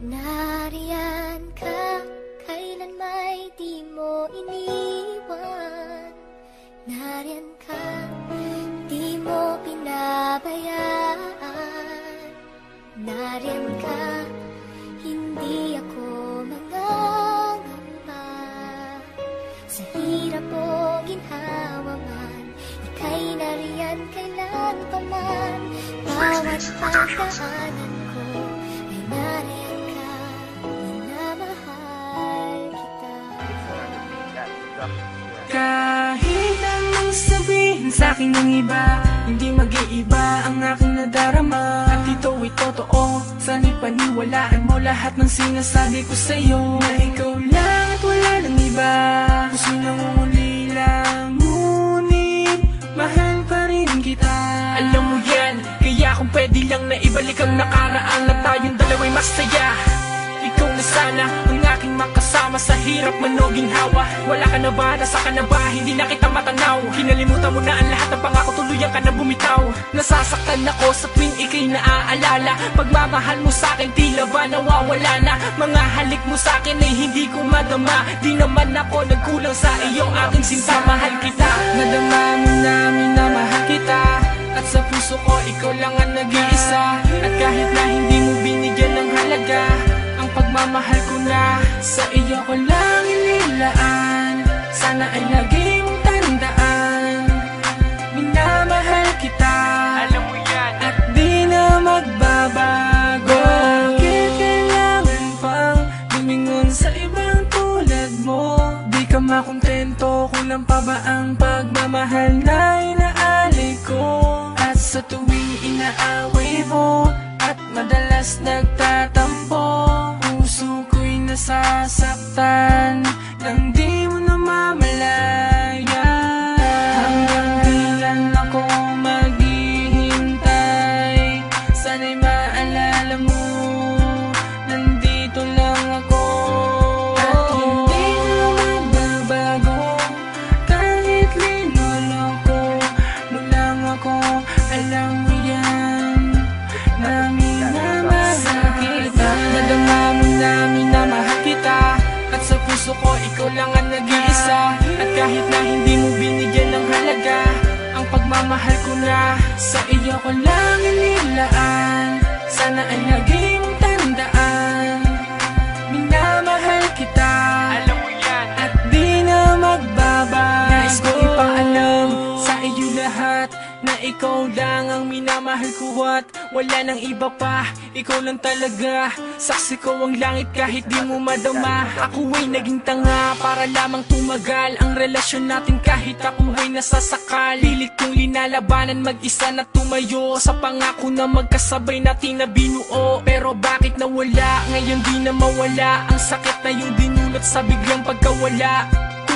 Nariyan ka, kailan may di mo iniwan. Nariyan ka, di mo pinabayaan. Nariyan ka, hindi ako mangangamba. Sa hirap o ginhawa man, ika'y nariyan kailan pa man. Bawat pagdaanan ko ay nariyan ka, minamahal kita. Kahit anong sabihin sa'kin ng iba, hindi mag-iiba ang aking nadarama. At ito'y totoo, sana'y paniwalaan mo lahat ng sinasabi ko sa'yo. Na ikaw lang at wala ng iba, puso'y nangungulila, ngunit mahal pa rin kita. Alam mo yan, kaya kung pwede lang na ibalik ang nakaraan, na tayong dalawa'y masaya. Ikaw na sana ang aking makasama sa hirap man o ginhawa. Wala ka na ba? Nasa ka na ba? Hindi na kita matanaw. Kinalimutan mo na ang lahat ng pangako, tuluyan ka na bumitaw. Nasasaktan ako sa tuwing ika'y naaalala. Pagmamahal mo sa'kin tila ba nawawala na. Mga halik mo sa'kin ay hindi ko madama. Di naman ako nagkulang sa iyo, aking sinta. Mahal kita, nadama mo na minamahal kita. At sa puso ko ikaw lang ang nag-iisa. At kahit na hindi mo binigyan ng halaga, ang pagmamahal ko na sa iyo ko lang inilaan. Sana ay lagi mong tandaan, minamahal kita, alam mo yan, at di na magbabago. Bakit kailangan pang lumingon sa ibang tulad mo? Di ka makontento, kulang pa ba ang pagmamahal na inaali ko? At sa tuwing inaaway mo at madalas nagtatampo, puso ko'y nasasaktan nang di mo namamalaya. Hanggang kailan ako maghihintay? Sana'y maalala mo, nandito lang ako. At hindi na magbabago, kahit linuloko mo lang ako. Alam mo yan, na minamahal kita. Nadama mo na minamahal kita. At sa puso ko ikaw lang ang nag-iisa. At kahit na hindi mo binigyan ng halaga, ang pagmamahal ko na sa iyo ko lang inilaan. Sana ay lagi mong tandaan, minamahal kita, alam mo yan, at di na magbabago. Nais ko ipaalam sa iyo lahat na ikaw lang ang minamahal ko at wala nang iba pa. Ikaw lang talaga, saksi ko ang langit kahit di mo madama. Ako ay naging tanga para lamang tumagal ang relasyon natin kahit ako ay nasasakal. Pilit kong linalabanan mag-isa na tumayo sa pangako na magkasabay natin na binuo. Pero bakit nawala, ngayon di na mawala ang sakit na yung dinulot sa biglang pagkawala.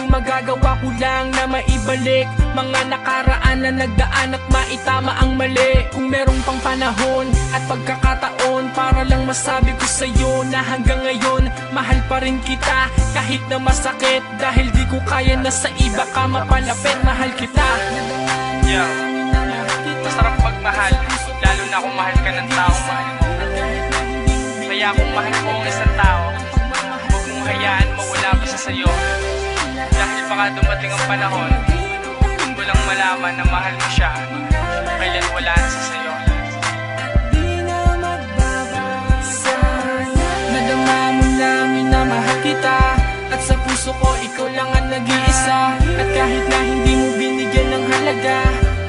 Magagawa ko lang na maibalik mga nakaraan na nagdaan at maitama ang mali. Kung merong pang panahon at pagkakataon para lang masabi ko sa'yo na hanggang ngayon mahal pa rin kita kahit na masakit. Dahil di ko kaya na sa iba ka mapalapit, mahal kita. Yeah, masarap magmahal, lalo na kung mahal ka ng taong mahal mo. Kaya kung mahal mo ang isang tao, huwag mong hayaan mawala pa siya sa'yo. Dahil baka dumating ang panahon, doon mo lang malaman na mahal mo siya, kailan wala na siya sa'yo. Nadama mo na minamahal kita. At sa puso ko ikaw lang ang nag-iisa. At kahit na hindi mo binigyan ng halaga,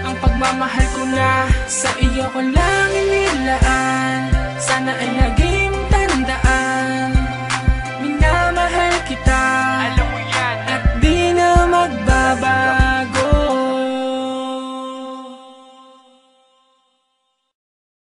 ang pagmamahal ko na sa iyo ko lang inilaan. Sana ay